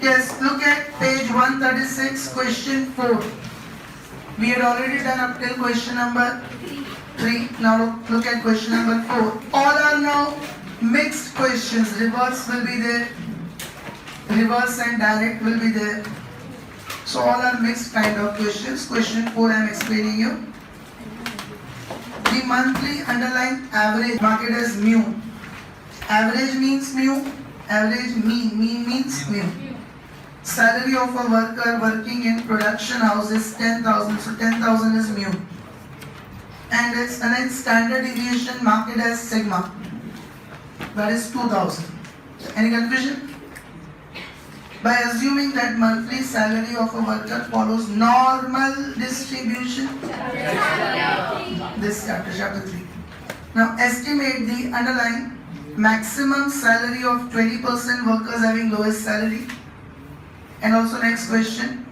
Yes, look at page 136, question 4. We had already done up till question number 3. Now look at question number 4. All are now mixed questions. Reverse will be there. Reverse and direct will be there. So all are mixed kind of questions. Question 4 I am explaining you. The monthly underlying average market as mu. Average means mu. Average mean means mu. Salary of a worker working in production house is 10,000. So 10,000 is mu. And its standard deviation market as sigma. That is 2,000. Any confusion? By assuming that monthly salary of a worker follows normal distribution. This chapter 3. Now estimate the underlying maximum salary of 20% workers having lowest salary. And also next question,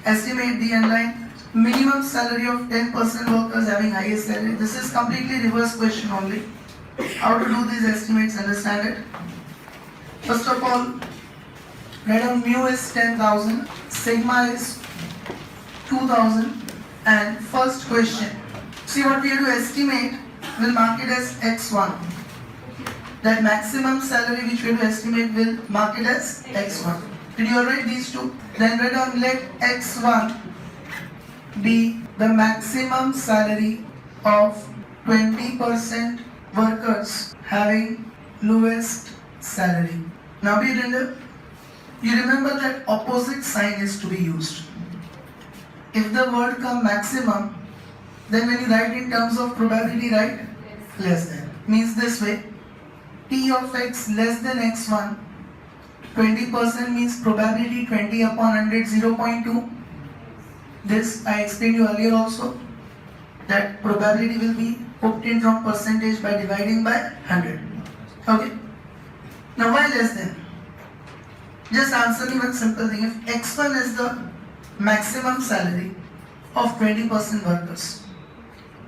estimate the underlying minimum salary of 10% workers having highest salary. This is completely reverse question only. How to do these estimates, understand it. First of all, write down mu is 10,000, sigma is 2,000, and first question. See what we have to estimate, will mark it as x1. That maximum salary which we have to estimate will mark it as x1. Did you write these two? Then write down let x1 be the maximum salary of 20% workers having lowest salary. Now be remember, you remember that opposite sign is to be used. If the word come maximum, then when you write in terms of probability, write less than. Means this way, P of x less than x1, 20% means probability 20 upon 100, 0.2. This I explained you earlier also, that probability will be obtained from percentage by dividing by 100. Okay. Now why less than? Just answer me one simple thing. If x1 is the maximum salary of 20% workers,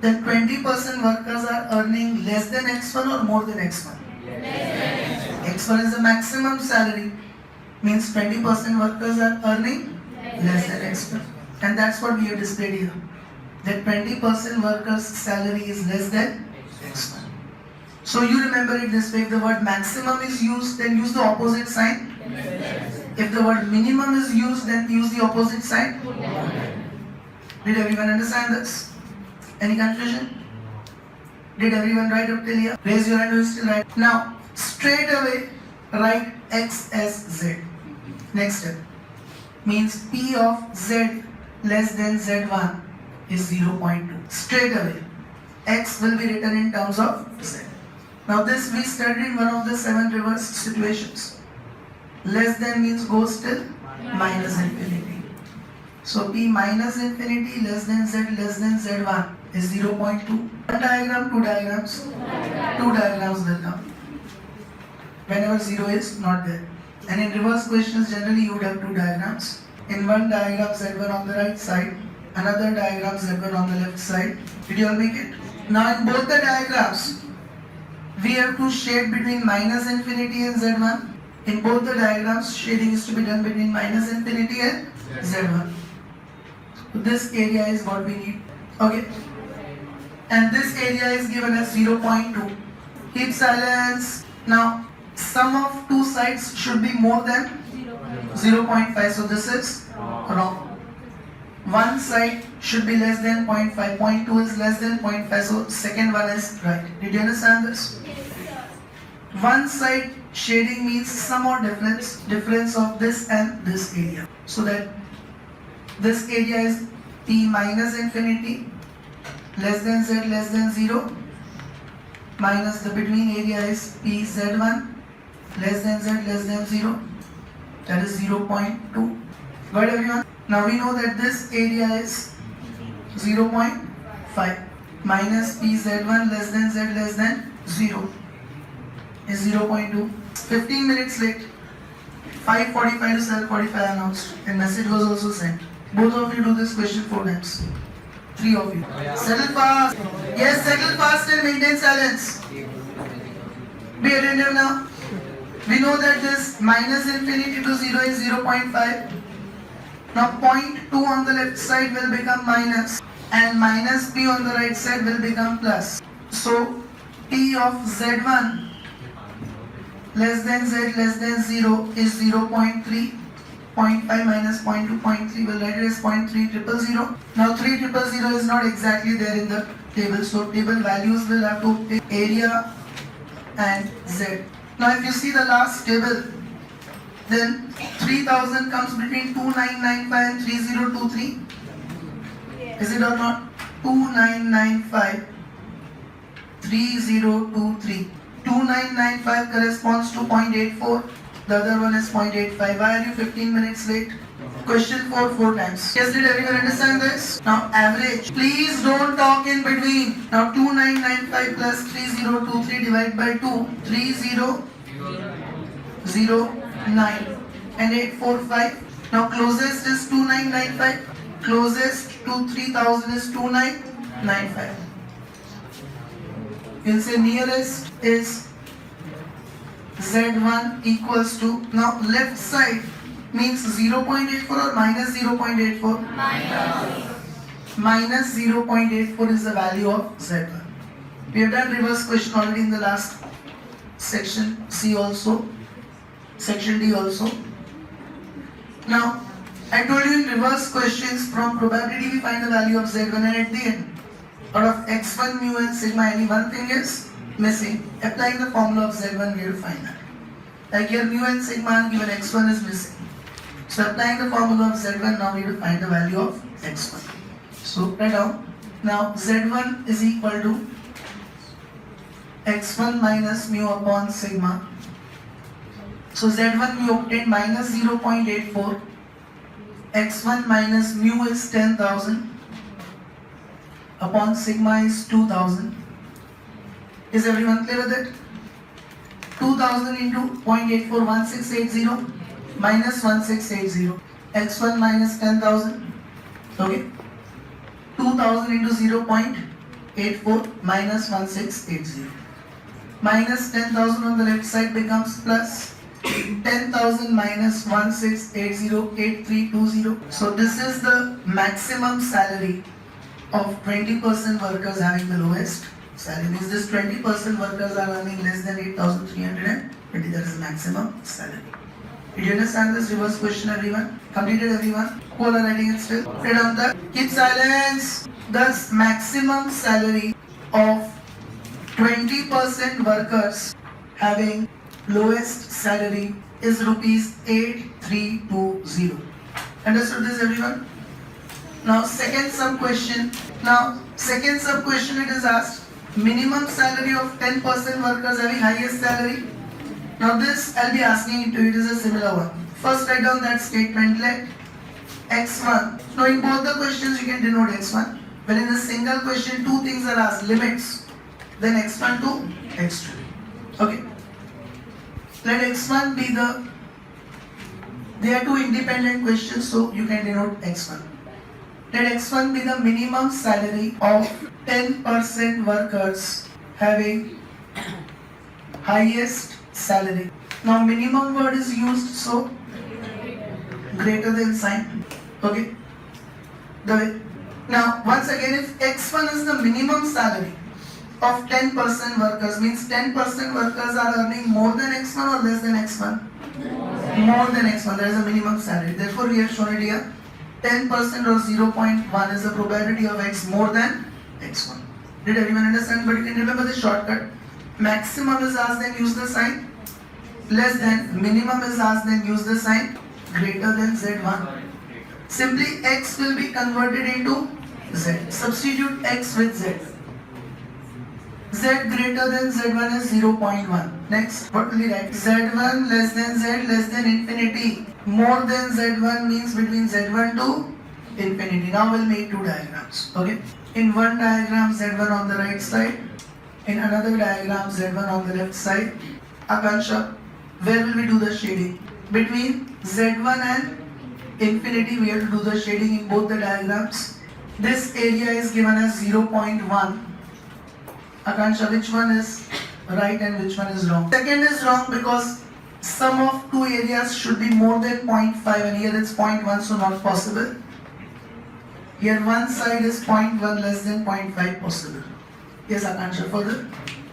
then 20% workers are earning less than x1 or more than x1? X1 is the maximum salary, means 20% workers are earning less than x1. And that's what we have displayed here. That 20% workers' salary is less than x1. So you remember it this way, if the word maximum is used, then use the opposite sign. If the word minimum is used, then use the opposite sign. Did everyone understand this? Any confusion? Did everyone write up till here? Raise your hand who is still right. Now, straight away, write x as z. Next step. Means P of z less than z1 is 0.2. Straight away, x will be written in terms of z. Now this we studied in one of the 7 reverse situations. Less than means goes till minus infinity. So P minus infinity less than z1 is 0.2. One diagram, two diagrams. Two diagrams will come. Whenever 0 is not there. And in reverse questions generally you would have two diagrams. In one diagram z1 on the right side, another diagram z1 on the left side. Did you all make it? Now in both the diagrams, we have to shade between minus infinity and z1. In both the diagrams, shading is to be done between minus infinity and z1. So this area is what we need. Okay. And this area is given as 0.2. Keep silence. Now, sum of two sides should be more than 0.5. So this is wrong. One side should be less than 0.5. 0.2 is less than 0.5. So second one is right. Did you understand this? One side shading means sum or difference of this and this area. So that this area is P minus infinity less than z less than 0 minus the between area is P z1 less than z less than 0, that is 0.2. Got everyone? Now we know that this area is 0.5 minus P z1 less than z less than 0 is 0.2. 15 minutes late. 5:45 to 7:45 announced and message was also sent. Both of you do this question 4 times. 3 of you. Settle fast. Yes, settle fast and maintain silence. Be attentive now. We know that this minus infinity to 0 is 0.5. Now 0.2 on the left side will become minus and minus p on the right side will become plus. So p of z1 less than z less than 0 is 0.3. 0.5 minus 0.2, 0.3 will write it as 0.3000. Now 3000 is not exactly there in the table, so table values will have to take area and z. Now if you see the last table, then 3000 comes between 2995 and 3023. Is it or not? 2995 3023. 2995 corresponds to 0.84. The other one is 0.85. Why are you 15 minutes late? Question 4 times. Yes, did everyone understand this? Now average. Please don't talk in between. Now 2995 plus 3023 divided by 2. 3009 and 845. Now closest is 2995. Closest to 3000 is 2995. You'll say nearest is Z1 equals to, now left side means 0.84 or minus 0.84? Minus 0.84 is the value of Z1. We have done reverse question already in the last section C also, section D also. Now, I told you in reverse questions from probability we find the value of Z1 and at the end, out of x1, mu and sigma, any one thing is missing. Applying the formula of Z1 we will find that. Like here mu and sigma and given x1 is missing. So applying the formula of Z1 now we will find the value of x1. So write down. Now Z1 is equal to x1 minus mu upon sigma. So Z1 we obtained minus 0.84. x1 minus mu is 10,000 upon sigma is 2,000. Is everyone clear with it? 2,000 into 0.84, 1680 minus 1680. x1 minus 10,000. Okay. 2,000 into 0.84 minus 1680. Minus 10,000 on the left side becomes plus 10,000 minus 1680, 8320. So this is the maximum salary of 20% workers having the lowest salary. Means this 20% workers are earning less than 8,320. That is the maximum salary. Did you understand this reverse question, everyone? Completed, everyone? Who are writing it still? Write down the keep silence. Thus, maximum salary of 20% workers having lowest salary is rupees 8320. Understood this, everyone? Now second sub question. It is asked minimum salary of 10% workers having highest salary. Now this I'll be asking it to you. It is a similar one. First write down that statement. Let x1. Now in both the questions you can denote x1. But in a single question two things are asked. Limits. Then x1 to x2. Okay. Let x1 be the. They are two independent questions, so you can denote x1. Let x1 be the minimum salary of 10% workers having highest salary. Now minimum word is used, so greater than sign. Okay. Now once again, if x1 is the minimum salary of 10% workers, means 10% workers are earning more than x1 or less than x1? More than x1. That is the minimum salary. Therefore we have shown it here. 10% or 0.1 is the probability of x more than x1. Did everyone understand? But you can remember the shortcut. Maximum is asked, then use the sign. Less than. Minimum is asked, then use the sign. Greater than z1. Simply x will be converted into z. Substitute x with z. Z greater than z1 is 0.1. Next, what will we write? Z1 less than z less than infinity. More than z1 means between z1 to infinity. Now we'll make two diagrams. Okay. In one diagram z1 on the right side. In another diagram z1 on the left side. Akansha, where will we do the shading? Between z1 and infinity we have to do the shading in both the diagrams. This area is given as 0.1. Akansha, which one is right and which one is wrong? Second is wrong because sum of two areas should be more than 0.5 and here it's 0.1, so not possible. Here one side is 0.1 less than 0.5 possible. Yes, Akansha, further.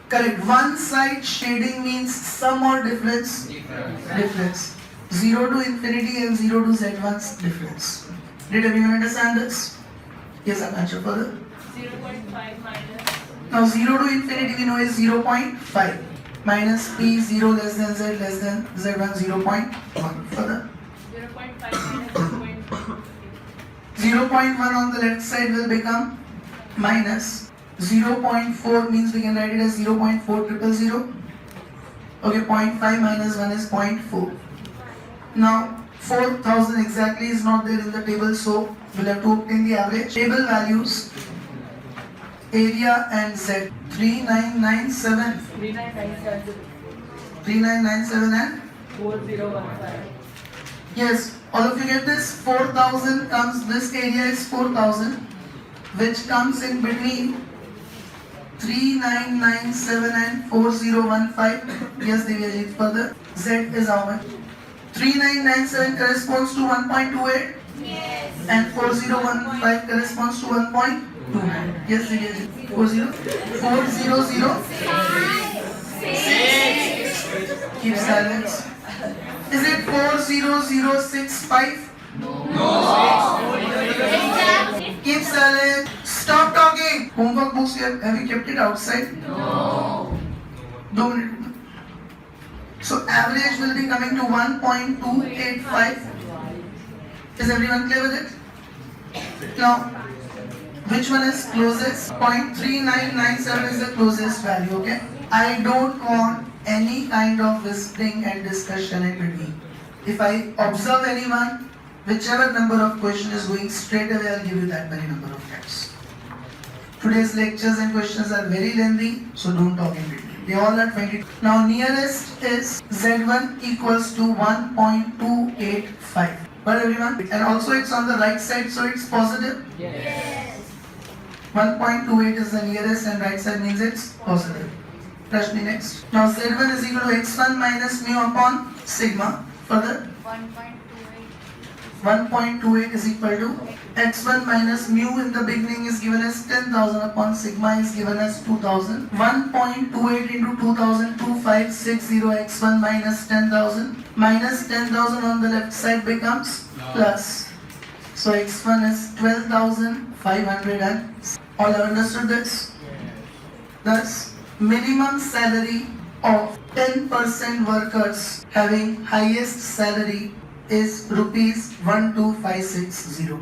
Correct. One side shading means sum or difference? Difference. 0 to infinity and 0 to z1's difference. Did everyone understand this? Yes, Akansha, further. 0.5 minus. Now 0 to infinity we know is 0.5 minus p 0 less than z1 0.1. Further. 0.5 minus 0.2. 0.1 on the left side will become minus 0.4 means we can write it as 0.4000. Okay, 0.5 minus 1 is 0.4. Now 4000 exactly is not there in the table, so we'll have to obtain the average. Table values, area and z, 3997, 3997 and 4015. yes, all of you get this. 4000 comes, this area is 4000, which comes in between 3997 and 4015. Yes, Divyaji, further. Z is how much? 3997 corresponds to 1.28. Yes. And 4015 corresponds to 1.29. Yes, Divyaji. 400. Keep silence. Is it 40065? Keep silent. Stop talking. Homework books, have you kept it outside? No. Don't. So average will be coming to 1.285. Is everyone clear with it? Now, which one is closest? 0.3997 is the closest value, okay? I don't want any kind of whispering and discussion in between. If I observe anyone, whichever number of question is going, straight away I'll give you that many number of times. Today's lectures and questions are very lengthy, so don't talk in between. They all are 20. Now nearest is Z1 equals to 1.285. But everyone, and also it's on the right side, so it's positive. Yes. 1.28 is the nearest and right side means it's positive. Rashmi next. Now Z1 is equal to x1 minus mu upon sigma. Further, 1.28 is equal to x1 minus mu in the beginning is given as 10,000 upon sigma is given as 2,000. 1.28 into 2,000, 2560 x1 minus 10,000. Minus 10,000 on the left side becomes plus. So x1 is 12,500 and all have understood this? Thus, minimum salary of 10% workers having highest salary is rupees 12,560.